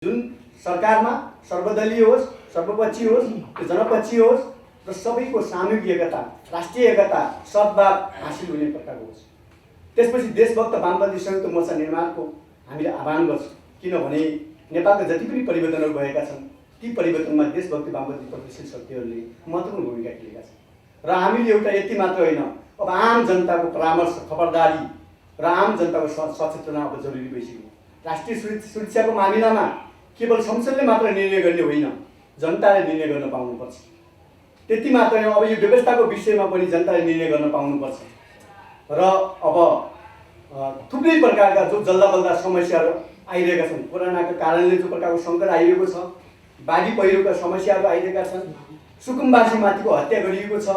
जुन सरकारमा सर्वदलीय होस्, सर्वपक्षीय होस्, जनपक्षीय होस् र सबैको सामूहिक एकता, राष्ट्रिय एकता, सद्भाव हासिल हुने प्रकारको होस्। त्यसपछि देशभक्त वामपन्थी संयुक्त मोर्चा निर्माणको हामीले आह्वान गर्छौँ। किनभने नेपालका जति पनि परिवर्तनहरू भएका छन् ती परिवर्तनमा देशभक्ति वामपन्थी प्रगतिशील शक्तिहरूले महत्त्वपूर्ण भूमिका खेलेका छन् र हामीले एउटा यति मात्र होइन, अब आम जनताको परामर्श, खबरदारी र आम जनताको सचेतना अब जरुरी भइसक्यो। राष्ट्रिय सुरक्षाको मामिलामा केवल संसदले मात्र निर्णय गर्ने होइन, जनताले निर्णय गर्न पाउनुपर्छ। त्यति मात्र होइन, अब यो व्यवस्थाको विषयमा पनि जनताले निर्णय गर्न पाउनुपर्छ र अब थुप्रै प्रकारका जो जल्दाबल्दा समस्याहरू आइरहेका छन्, कोरोनाको कारणले जो प्रकारको सङ्कट आइरहेको छ, बाढी पहिरोका समस्याहरू आइरहेका छन्, सुकुम्बासीमाथिको हत्या गरिएको छ,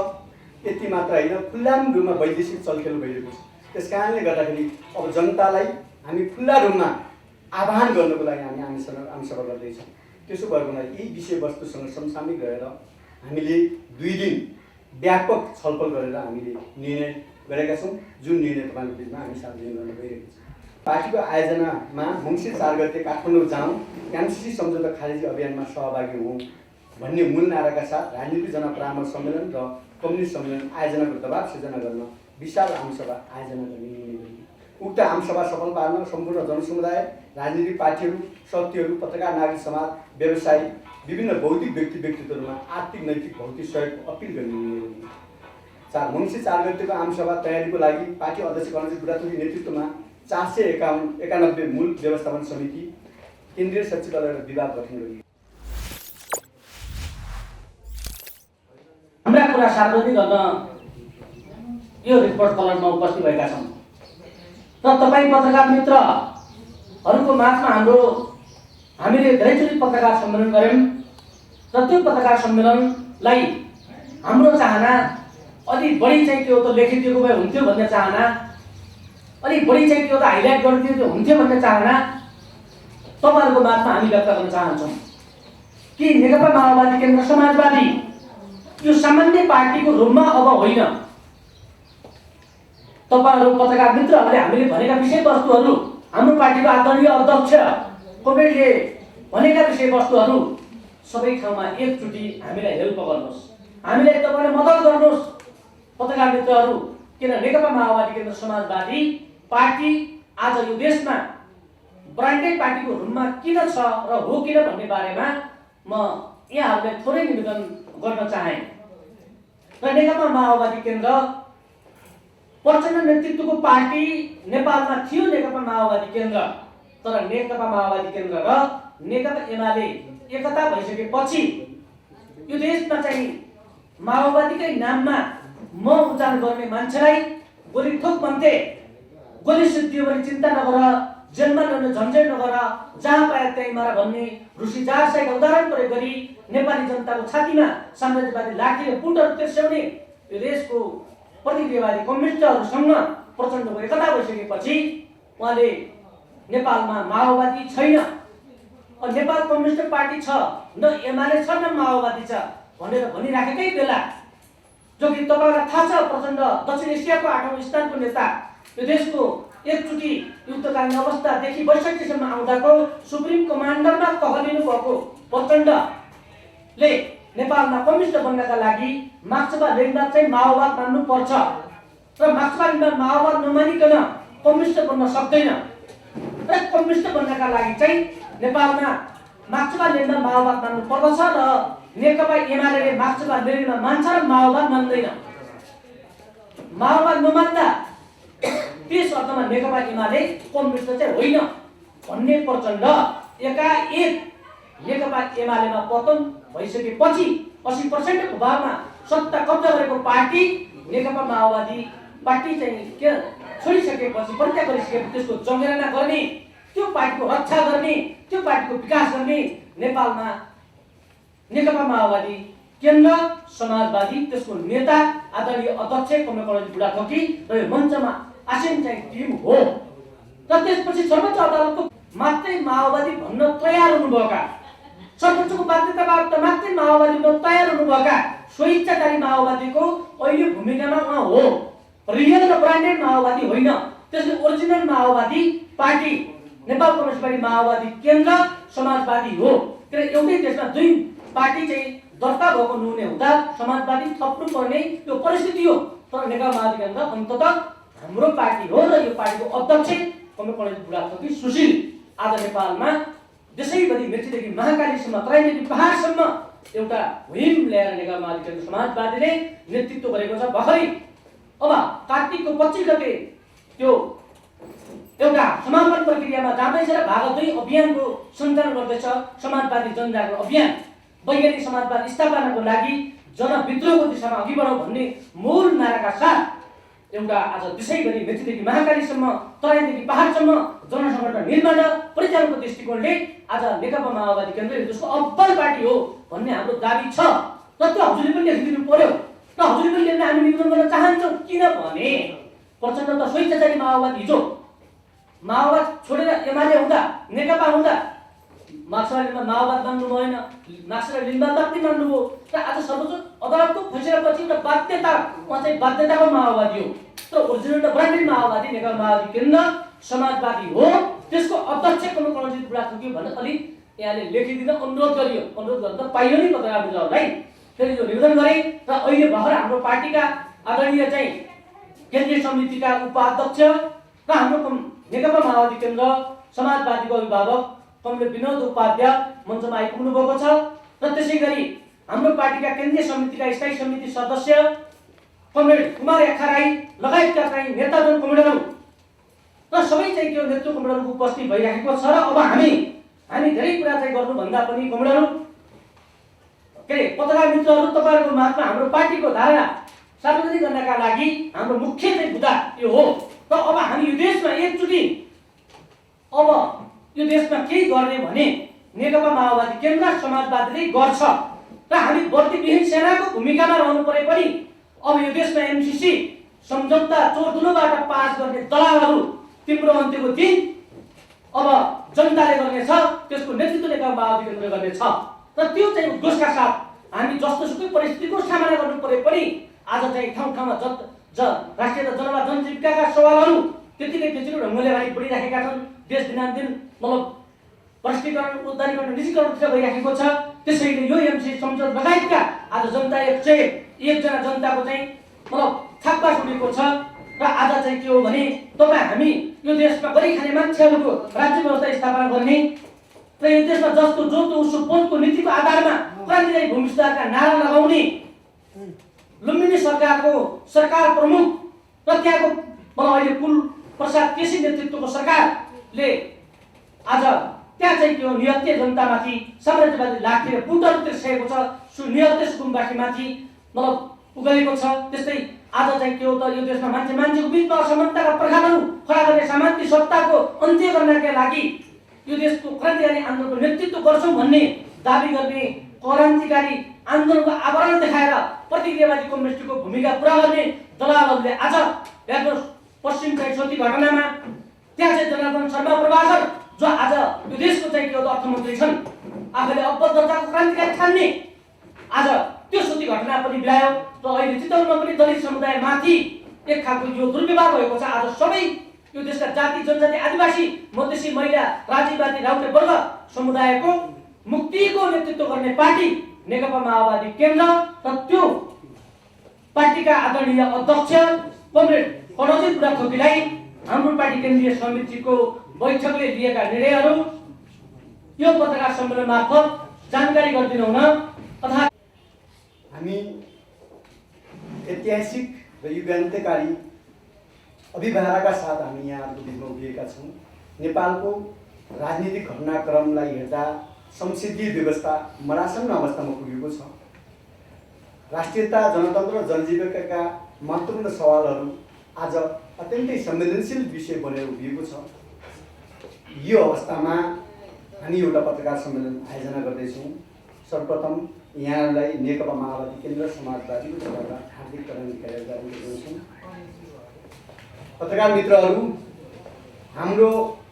यति मात्र होइन, खुल्ला रूपमा वैदेशिक चलखेल भइरहेको छ। त्यस कारणले गर्दाखेरि अब जनतालाई हामी खुल्ला रूपमा आह्वान गर्नको लागि हामी सभा गर्दैछौँ। त्यसो भएकोमा यी विषयवस्तुसँग समसामयिक रहेर हामीले 2 दिन व्यापक छलफल गरेर हामीले निर्णय गरेका छौँ, जुन निर्णय तपाईँको बिचमा हामी सार्वजनिक गर्न गइरहेको छौँ। पार्टीको आयोजनामा मङ्सिर 4 गते काठमाडौँ जाउँ, एमसिसी सम्झौता खारेजी अभियानमा सहभागी हौँ भन्ने मूल नाराका साथ राजनीतिक जनपरामर्श सम्मेलन र कम्युनिस्ट सम्मेलन आयोजनाको दबाव सिर्जना गर्न विशाल आमसभा आयोजना गर्ने निर्णय गरियो। उक्त आमसभा सफल पार्न सम्पूर्ण जनसमुदाय, राजनीतिक पार्टीहरू, शक्तिहरू, पत्रकार, नागरिक समाज, व्यवसायी, विभिन्न बौद्धिक व्यक्तित्वहरूमा आर्थिक, नैतिक, भौतिक सहयोगको अपिल गर्ने निर्णय गरियो। मङ्सिर 4 गतेको आमसभा तयारीको लागि पार्टी अध्यक्ष कर्णजी बुढाथोकी नेतृत्वमा 491 मूल व्यवस्थापन समिति, केन्द्रीय सचिवालय र विभाग गठन गरियो। हाम्रा कुरा सार्वजनिक गर्न यो रिपोर्ट कलरमा उपस्थित भएका छौँ र तपाईँ पत्रकार मित्रहरूको माझमा हामीले धेरैचोटि पत्रकार सम्मेलन गऱ्यौँ र त्यो पत्रकार सम्मेलनलाई हाम्रो चाहना अलि बढी चाहिँ त्यो त लेखिदिएको भए हुन्थ्यो भन्ने चाहना, अलि बढी चाहिँ त्यो त हाइलाइट गरिदिएको हुन्थ्यो भन्ने चाहना तपाईँहरूको माझमा हामी व्यक्त गर्न चाहन्छौँ कि नेकपा माओवादी केन्द्र समाजवादी यो सामान्य पार्टीको रूपमा अब होइन। तपाईहरु पत्रकार मित्रहरूले हामीले भनेका विषयवस्तुहरू, हाम्रो पार्टीको आदरणीय अध्यक्ष कोमरेडले भनेका विषयवस्तुहरू सबै ठाउँमा एकचोटि हामीलाई हेल्प गर्नुहोस्, हामीलाई तपाईले मद्दत गर्नुहोस् पत्रकार मित्रहरू। किन नेकपा माओवादी केन्द्र समाजवादी पार्टी आज यो देशमा ब्रान्डेड पार्टीको रूपमा किन छ र हो किन भन्ने बारेमा म यहाँहरूलाई थोरै निवेदन गर्न चाहे। र नेकपा माओवादी केन्द्र प्रचण्ड नेतृत्वको पार्टी नेपालमा थियो, नेकपा माओवादी केन्द्र, तर नेकपा माओवादी केन्द्र र नेकपा एमाले एकता भइसकेपछि यो देशमा चाहिँ माओवादीकै नाममा म उच्चारण गर्ने मान्छेलाई गोली ठोक भन्थे, गोली सिद्धियो भने चिन्ता नगर, जेलमा ल्याउने झन्झट नगर, जहाँ पाए त्यहीँ मार भन्ने रुसी जारसाईका उदाहरण प्रयोग गरी नेपाली जनताको छातीमा साम्राज्यवादी लाठी र बुटहरू तेर्स्याउने यो देशको प्रतिक्रियावादी कम्युनिस्टहरूसँग प्रचण्डको एकता भइसकेपछि उहाँले नेपालमा माओवादी छैन, नेपाल कम्युनिस्ट पार्टी छ, न एमाले छ न माओवादी छ भनेर भनिराखेकै बेला, जो कि तपाईँलाई थाहा छ प्रचण्ड दक्षिण एसियाको 8औं स्थानको नेता, यो देशको एकचोटि युद्धकालीन अवस्थादेखि 62 सम्म आउँदाको सुप्रिम कमान्डरमा कहलिनु भएको प्रचण्डले नेपालमा कम्युनिस्ट बन्नका लागि मार्क्सवाद लेनिनवाद चाहिँ माओवाद मान्नु पर्छ र मार्क्सवाद लेनिनवाद माओवाद नमानिकन कम्युनिस्ट बन्न सक्दैन र कम्युनिस्ट बन्नका लागि चाहिँ नेपालमा मार्क्सवाद लेनिनवाद माओवाद मान्नु पर्दछ र नेकपा एमाले मार्क्सवाद लेनिनवाद मान्छ र माओवाद मान्दैन। माओवाद नमान्दा त्यस अर्थमा नेकपा एमाले कम्युनिस्ट चाहिँ होइन भन्ने प्रचण्ड एकाएक नेकपा एमालेमा पतन भइसकेपछि 80% भूभागमा सत्ता कब्जा गरेको पार्टी नेकपा माओवादी पार्टी चाहिँ के छोडिसकेपछि, परित्याग गरिसकेपछि त्यसको जङ्गेर्ना गर्ने, त्यो पार्टीको रक्षा गर्ने, त्यो पार्टीको विकास गर्ने नेपालमा नेकपा माओवादी केन्द्र समाजवादी त्यसको नेता आदरणीय अध्यक्ष कर्णजी बुढाथोकी र यो मञ्चमा आसीन चाहिँ टिम हो। र त्यसपछि सर्वोच्च अदालतको मात्रै माओवादी भन्न तयार हुनुभएका, सर्वोच्चको बाध्यताबाट मात्रै माओवादी भन्न तयार हुनुभएका स्वेच्छाकारी माओवादीको अहिले भूमिकामा उहाँ हो। रियल र ब्रान्डेड माओवादी होइन, त्यसले ओरिजिनल माओवादी पार्टी नेपाल कम्युनिस्ट पार्टी माओवादी केन्द्र समाजवादी हो। किन एउटै देशमा दुई पार्टी चाहिँ दर्ता भएको नहुने हुँदा समाजवादी थप्नु पर्ने यो परिस्थिति हो। तर नेकपा माओवादी केन्द्र अन्ततः हाम्रो पार्टी हो र यो पार्टीको अध्यक्ष कमरेड बुढाथोकी सुशील आज नेपालमा देशैभरि मेचीदेखि महाकालीसम्म तराईदेखि पहाडसम्म एउटा हिम ल्याएर नेकपा माओवादी केन्द्र समाजवादीले नेतृत्व गरेको छ। भर्खरै अब कार्तिकको 25 गते त्यो एउटा समापन प्रक्रियामा जाँदैछ र भाग 2 अभियानको सञ्चालन गर्दैछ। समाजवादी जनजागरण अभियान वैज्ञानिक समाजवाद स्थापनाको लागि जनविद्रोहको दिशामा अघि बढौँ भन्ने मूल नाराका साथ एउटा आज देशैभरि मेचीदेखि महाकालीसम्म तराईदेखि पहाडसम्म जनसङ्गठन निर्माण परिचालनको दृष्टिकोणले आज नेकपा माओवादी केन्द्र देशको अब्बल पार्टी हो भन्ने हाम्रो दाबी छ। र त्यो हजुरले पनि लेखिदिनु पर्यो र हजुरले पनि लेख्न हामी निवेदन गर्न चाहन्छौँ। किनभने प्रचण्ड त स्वेच्छाचारी माओवादी हिजो माओवाद छोडेर एमाले हुँदा नेकपा हुँदा मार्क्सवादीमा माओवाद मान्नु भएन, मार्क्सवादी लिम्बावादी मान्नुभयो र आज सर्वोच्च अदालतको फैसलापछि एउटा बाध्यता उहाँ चाहिँ बाध्यताको माओवादी हो। तर ओरिजिनल र ब्रान्डेड माओवादी नेकपा माओवादी केन्द्र समाजवादी हो। त्यसको अध्यक्ष कमरेड बुढाथोकी भनेर अलि यहाँले लेखिदिन अनुरोध गरियो। अनुरोध गर्दा पाइयो नि पत्रकार मित्रहरूलाई। फेरि यो निवेदन गरे र अहिले भर्खर हाम्रो पार्टीका आदरणीय चाहिँ केन्द्रीय समितिका उपाध्यक्ष र हाम्रो नेकपा माओवादी केन्द्र समाजवादीको अभिभावक कमरेड विनोद उपाध्याय मञ्चमा आइपुग्नु भएको छ र त्यसै गरी हाम्रो पार्टीका केन्द्रीय समितिका स्थायी समिति सदस्य कमरेड कुमार याखा राई लगायतका चाहिँ नेताजन कमरेडहरू र सबै चाहिँ त्यो नेतृत्व कमरेडहरूको उपस्थित भइरहेको छ। र अब हामी धेरै कुरा चाहिँ गर्नुभन्दा पनि कमरेडहरू के पत्रकार मित्रहरू तपाईँहरूको मार्फतमा हाम्रो पार्टीको धारणा सार्वजनिक गर्नका लागि हाम्रो मुख्य चाहिँ मुद्दा यो हो। र अब हामी यो देशमा एकचोटि अब यो देशमा केही गर्ने भने नेकपा माओवादी केन्द्र समाजवादीले गर्छ र हामी बर्दीविहीन सेनाको भूमिकामा रहनु परे पनि अब यो देशमा एमसीसी सम्झौता चोरधुलोबाट पास गर्ने दलालहरू तिम्रो अन्त्यको दिन अब जनताले गर्नेछ, त्यसको नेतृत्व नेकपा माओवादी केन्द्रले गर्नेछ। र त्यो चाहिँ उद्घोषका साथ हामी जस्तोसुकै परिस्थितिको सामना गर्नु परे पनि आज चाहिँ ठाउँ ठाउँमा राष्ट्रिय जनवाद जनजीविकाका सवालहरू त्यतिकै पेचिलो ढङ्गले अगाडि बढिराखेका छन्। देश दिनानुदिन मतलब भ्रष्टीकरण उद्धारीकरण निजीकरणतिर गइराखेको छ। त्यसैले यो एमसी संसद लगायतका आज जनता 101 जना जनताको चाहिँ मतलब थाप्पा छुटेको छ। र आज चाहिँ के हो भने हामी यो देशमा गरी खाने मान्छेहरूको राज्य व्यवस्था स्थापना गर्ने र यो देशमा जस्तो जोतो उसो पोतको नीतिको आधारमा क्रान्तिकारी भूमि सुधारका नारा लगाउने लुम्बिनी सरकारको सरकार प्रमुख र त्यहाँको अहिले कुल प्रसाद केसी नेतृत्वको सरकारले आज त्यहाँ चाहिँ के हो निहत्ते जनतामाथि साम्राज्यवादी लाठी र बुटहरू तेर्सेको छ। निहत्ते सुकुम्बासीमाथि मतलब पुगेको छ। त्यस्तै आज चाहिँ के हो त यो देशमा मान्छेको बिचमा असमानताका प्रखाहरू खडा गर्ने सामान्य सत्ताको अन्त्य गर्नका लागि यो देशको क्रान्तिकारी आन्दोलनको नेतृत्व गर्छौँ भन्ने दाबी गर्ने क्रान्तिकारी आन्दोलनको आवरण देखाएर प्रतिक्रियावादी कम्युनिस्टको भूमिका पुरा गर्ने दलालहरूले आज हेर्नुहोस् पश्चिम चाहिँ क्षति घटनामा त्यहाँ चाहिँ जनार्दन शर्मा प्रभाकर जो आज यो देशको चाहिँ के हो अर्थमन्त्री छन्, आफैले अब्बल दर्जाको क्रान्तिकारी ठान्ने आज त्यो क्षति घटना पनि बिलायो। र अहिले चितवनमा पनि दलित समुदायमाथि एक खालको यो दुर्व्यवहार भएको छ। आज सबै यो देशका जाति जनजाति आदिवासी मधेसी महिला राजीवादी राउटे वर्ग समुदायको मुक्तिको नेतृत्व गर्ने पार्टी नेकपा माओवादी केन्द्र र त्यो पार्टीका आदरणीय अध्यक्ष कमरेड कमरेड बुढाथोकीलाई हाम्रो पार्टी केन्द्रीय समितिको बैठकले लिएका निर्णयहरू यो पत्रकार सम्मेलन मार्फत जानकारी गरिदिनु हुन तथा हामी ऐतिहासिक र युगान्तकारी अभिभावकका साथ हामी यहाँहरूको बिचमा उभिएका छौँ। नेपालको राजनीतिक घटनाक्रमलाई हेर्दा संसदीय व्यवस्था मरासन्न अवस्थामा पुगेको छ। राष्ट्रियता जनतन्त्र र जनजीविकाका महत्त्वपूर्ण सवालहरू आज अत्यन्तै संवेदनशील विषय बनेर उभिएको छ। यो अवस्थामा हामी एउटा पत्रकार सम्मेलन आयोजना गर्दैछौँ। सर्वप्रथम यहाँहरूलाई नेकपा माओवादी केन्द्र समाजवादीको तर्फबाट हार्दिक प्रणाम गर्दछौँ। पत्रकार मित्रहरू, हाम्रो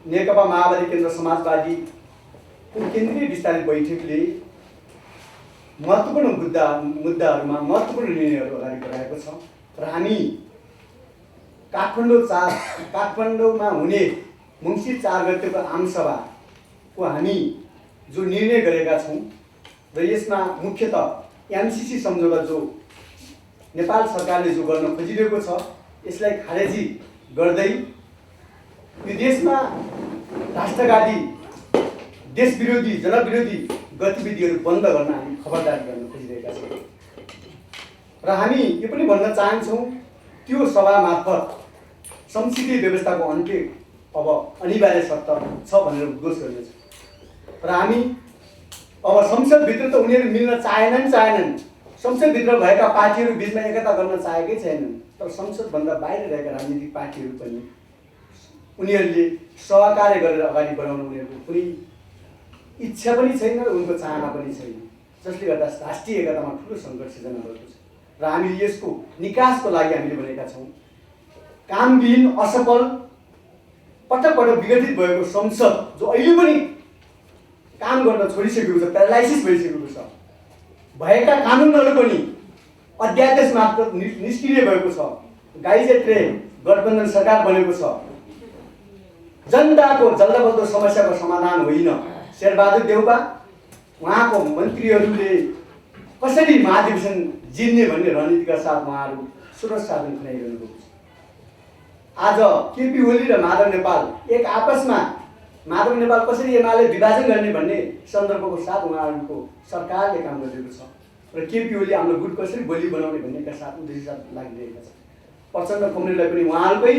नेकपा माओवादी केन्द्र समाजवादीको केन्द्रीय विस्तारित बैठकले महत्त्वपूर्ण मुद्दाहरूमा महत्त्वपूर्ण निर्णयहरू अगाडि बढाएको छ र हामी काठमाडौँमा हुने मङ्सिर 4 गतेको आमसभाको हामी जो निर्णय गरेका छौँ र यसमा मुख्यतः एमसीसी सम्झौता जो नेपाल सरकारले जो गर्न खोजिरहेको छ यसलाई खारेजी गर्दै यो देशमा राष्ट्रवादी देशविरोधी जनविरोधी गतिविधिहरू बन्द गर्न हामी खबरदारी गर्न खोजिरहेका छौँ र हामी यो पनि भन्न चाहन्छौँ त्यो सभा मार्फत संसदीय व्यवस्थाको अन्त्य अब अनिवार्य शर्त छ भनेर उद्घोष गर्नेछ र हामी अब संसदभित्र त उनीहरू मिल्न चाहेनन् संसदभित्र भएका पार्टीहरू बिचमा एकता गर्न चाहेकै छैनन् तर संसदभन्दा बाहिर रहेका राजनीतिक पार्टीहरू पनि उनीहरूले सहकार्य गरेर अगाडि बढाउन उनीहरूको कुनै इच्छा पनि छैन र उनको चाहना पनि छैन जसले गर्दा राष्ट्रिय एकतामा ठुलो सङ्कट सिर्जना भएको छ र हामीले यसको निकासको लागि हामीले भनेका छौँ कामविहीन असफल पटक पटक विघटित भएको संसद जो अहिले पनि काम गर्न छोडिसकेको छ प्यारालाइसिस भइसकेको छ भएका कानुनहरू पनि अध्यादेश मात्र निष्क्रिय भएको छ गाइजेट्रे गठबन्धन सरकार बनेको छ जनताको जल्दबल्दो समस्याको समाधान होइन शेरबहादुर देउबा उहाँको मन्त्रीहरूले कसरी महाधिवेशन जित्ने भन्ने रणनीतिका साथ उहाँहरू स्रोत साधन खुनाइरहनु भएको छ आज केपी ओली र माधव नेपाल एक आपसमा माधव नेपाल कसरी एमाले विभाजन गर्ने भन्ने सन्दर्भको साथ उहाँहरूको सरकारले काम गरिरहेको छ र केपी ओली हाम्रो गुट कसरी बलियो बनाउने भन्नेका साथ उद्देश्य साथ लागिरहेका छ प्रचण्ड कमरेडलाई पनि उहाँहरूकै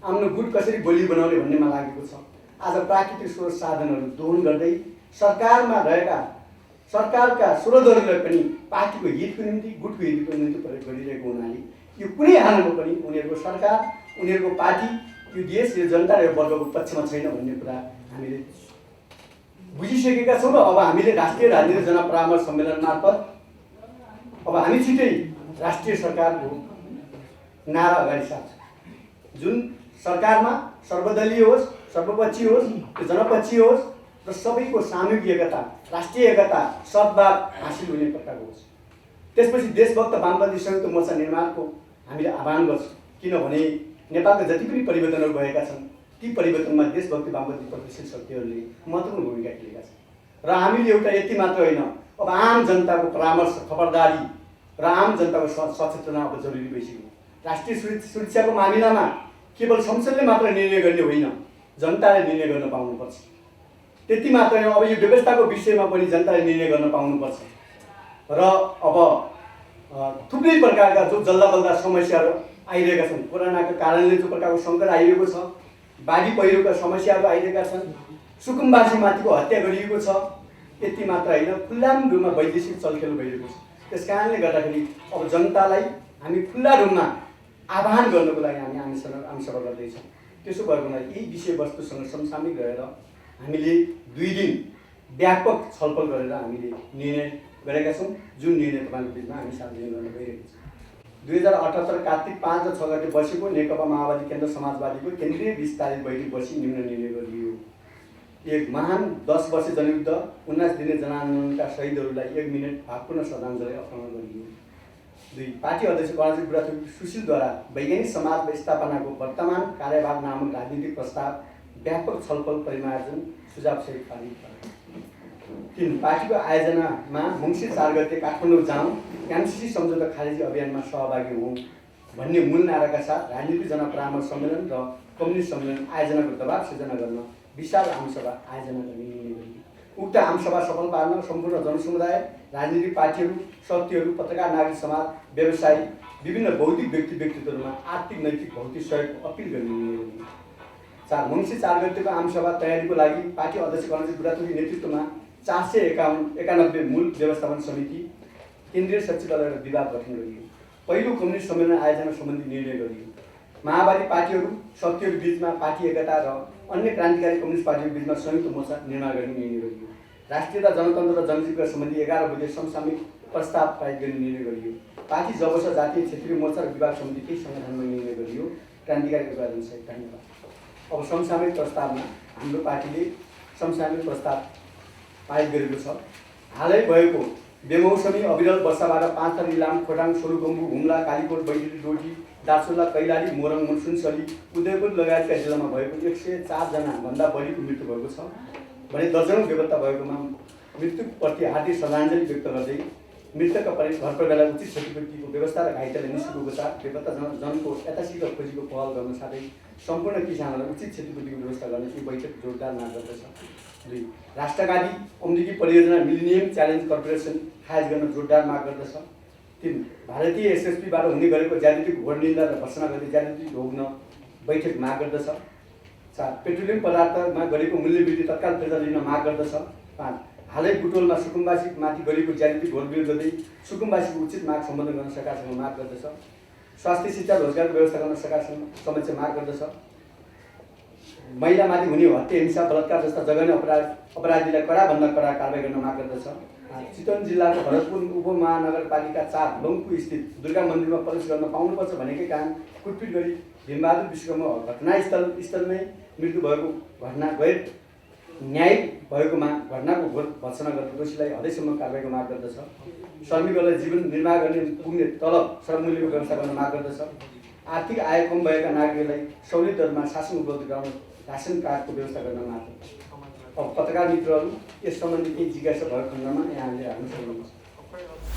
आफ्नो गुट कसरी बलियो बनाउने भन्नेमा लागेको छ आज प्राकृतिक स्रोत साधनहरू दोहन गर्दै सरकारमा रहेका सरकारका स्रोतहरूलाई पनि पार्टीको हितको निम्ति गुटको हितको निम्ति प्रयोग गरिरहेको हुनाले यो कुनै हालतमा पनि उनीहरूको सरकार उनीहरूको पार्टी यो देश यो जनता र यो वर्गको पक्षमा छैन भन्ने कुरा हामीले बुझिसकेका छौँ र अब हामीले राष्ट्रिय राजनीतिक जनपरामर्श सम्मेलन मार्फत अब हामी छिटै राष्ट्रिय सरकारको नारा अगाडि सार्छौँ जुन सरकारमा सर्वदलीय होस् सर्वपक्षीय होस् जनपक्षीय होस् र सबैको सामूहिक एकता राष्ट्रिय एकता सद्भाव हासिल हुने प्रकारको होस् त्यसपछि देशभक्त वामपन्थी संयुक्त मोर्चा निर्माणको हामीले आह्वान गर्छौँ किनभने नेपालका जति पनि परिवर्तनहरू भएका छन् ती परिवर्तनमा देशभक्ति वामपन्थी प्रगतिशील शक्तिहरूले महत्त्वपूर्ण भूमिका खेलेका छन् र हामीले एउटा यति मात्र होइन अब आम जनताको परामर्श खबरदारी र आम जनताको सचेतना अब जरुरी भइसक्यो राष्ट्रिय सुरक्षाको मामिलामा केवल संसदले मात्र निर्णय गर्ने होइन जनताले निर्णय गर्न पाउनुपर्छ त्यति मात्र होइन अब यो व्यवस्थाको विषयमा पनि जनताले निर्णय गर्न पाउनुपर्छ र अब थुप्रै प्रकारका जो जल्दाबल्दा समस्याहरू आइरहेका छन् कोरोनाको कारणले जो प्रकारको सङ्कट आइरहेको छ बाढी पहिरोका समस्याहरू आइरहेका छन् सुकुम्बासीमाथिको हत्या गरिएको छ यति मात्र होइन खुल्लाम रूपमा वैदेशिक चलखेल भइरहेको छ त्यस कारणले गर्दाखेरि अब जनतालाई हामी खुल्ला रूपमा आह्वान गर्नको लागि हामी आमसभा गर्दैछौँ त्यसो भएको हुनाले यही विषयवस्तुसँग समसामयिक रहेर हामीले 2 दिन व्यापक छलफल गरेर हामीले निर्णय गरेका छौँ जुन निर्णय तपाईँको बिचमा हामी सार्वजनिक गर्न गइरहेको छौँ 2078 कार्तिक 5 र 6 गते बसेको नेकपा माओवादी केन्द्र समाजवादीको केन्द्रीय 20 तारिक बैठक बसी निम्न निर्णय गरियो एक महान 10 वर्ष जनयुद्ध 19 दिने जनआन्दोलनका शहीदहरूलाई 1 मिनट भावपूर्ण श्रद्धाञ्जली अर्पण गरियो 2 पार्टी अध्यक्ष कर्णजी बुढाथोकी सुशीलद्वारा वैज्ञानिक समाज स्थापनाको वर्तमान कार्यभार नामक राजनीतिक प्रस्ताव व्यापक छलफल परिमार्जन सुझाव सहित पारित भयो 3 पार्टीको आयोजनामा मङ्सिर 4 गते काठमाडौँ जाउँ एमसीसी सम्झौता खारेजी अभियानमा सहभागी हौँ भन्ने मूल नाराका साथ राजनीतिक जनपरामर्श सम्मेलन र कम्युनिस्ट सम्मेलन आयोजनाको दबाव सिर्जना गर्न विशाल आमसभा आयोजना गर्ने निर्णय गरियो उक्त आमसभा सफल पार्न सम्पूर्ण जनसमुदाय राजनीतिक पार्टीहरू शक्तिहरू पत्रकार नागरिक समाज व्यवसायी विभिन्न बौद्धिक व्यक्तित्वहरूमा आर्थिक नैतिक भौतिक सहयोगको अपिल गर्ने निर्णय गरियो 4 मङ्सिर 4 गतेको आमसभा तयारीको लागि पार्टी अध्यक्ष कर्णजी बुढाथोकी नेतृत्वमा 491 मूल व्यवस्थापन समिति केन्द्रीय सचिवालय र विभाग गठन गरियो पहिलो कम्युनिस्ट सम्मेलन आयोजना सम्बन्धी निर्णय गरियो माओवादी पार्टीहरू शक्तिहरू बिचमा पार्टी एकता र अन्य क्रान्तिकारी कम्युनिस्ट पार्टीहरू बिचमा संयुक्त मोर्चा निर्माण गर्ने निर्णय गरियो राष्ट्रियता जनतन्त्र र जनजीविका सम्बन्धी 11 बुँदे समसामयिक प्रस्ताव पारित गर्ने निर्णय गरियो पार्टी जबस जातीय क्षेत्रीय मोर्चा र विभाग समिति केही सङ्गठनमा निर्णय गरियो क्रान्तिकारी विभाजन सहित धन्यवाद अब समसामयिक प्रस्तावमा हाम्रो पार्टीले समसामयिक प्रस्ताव पारित गरेको छ हालै भएको बेमौसमी अविरल वर्षाबाट 5 थर इलाम, खोटाङ, सोलुखुम्बु, हुम्ला, कालीकोट, बैतडी, डोटी, दार्चुला, कैलाली, मोरङ, सुनसरी, उदयपुर लगायतका जिल्लामा भएको 104 जना भन्दा बढीको मृत्यु भएको छ भने दर्जनौं बेपत्ता भएकोमा मृत्युप्रति हार्दिक श्रद्धाञ्जली व्यक्त गर्दै मृतकका घर परिवारलाई उचित क्षतिपूर्तिको व्यवस्था र घाइतेलाई निःशुल्क उपचार, बेपत्ता जनको यथाशीघ्र खोजीको पहल गर्न साथै सम्पूर्ण किसानहरूलाई उचित क्षतिपूर्तिको व्यवस्था गर्न यो बैठक जोडदार माग गर्दछ। 2. राष्ट्रवादी अमेरिकी परियोजना मिलेनियम च्यालेन्ज कर्पोरेसन खारेज गर्न जोडदार माग गर्दछ। 3. भारतीय एसएसपीबाट हुने गरेको ज्यादतीको घोर निन्दा र भर्त्सना गर्दै ज्यादती भोग्न बैठक माग गर्दछ। 4. पेट्रोलियम पदार्थमा गरेको मूल्य वृद्धि तत्काल फिर्ता लिन माग गर्दछ। 5. हालै बुटोलमा सुकुम्बासीमाथि गरेको ज्यादती घोर विरोध गर्दै सुकुम्बासीको उचित माग सम्बोधन गर्न सरकारसँग माग गर्दछ। स्वास्थ्य, शिक्षा, रोजगारको व्यवस्था गर्न सरकारसँग समक्ष माग गर्दछ। महिलामाथि हुने हत्या, हिंसा, बलात्कार जस्ता जघन्य अपराधीलाई कडाभन्दा कडा कारबाही गर्न माग गर्दछ। चितवन जिल्लाको भरतपुर उपमहानगरपालिका 4 लङ्कु स्थित दुर्गा मन्दिरमा प्रवेश गर्न पाउनुपर्छ भनेकै कारण कुटपिट गरी भीमबहादुर विश्वकर्मा घटनास्थलमै मृत्यु भएको घटना गैर न्यायिक भएकोमा घटनाको घोर भर्त्सना गर्दै दोषीलाई हदैसम्म कारबाहीको माग गर्दछ। श्रमिकहरूलाई जीवन निर्वाह गर्ने पुग्ने तलब श्रम मूल्यको व्यवस्था गर्न माग गर्दछ। आर्थिक आय कम भएका नागरिकलाई सहुलियत दरमा शासन उपलब्ध गराउन रासन कार्डको व्यवस्था गर्न माग गर्दछ। अब पत्रकार मित्रहरू यस सम्बन्धी केही जिज्ञासा भएको खण्डमा यहाँले हाल्न सक्नुहुन्छ।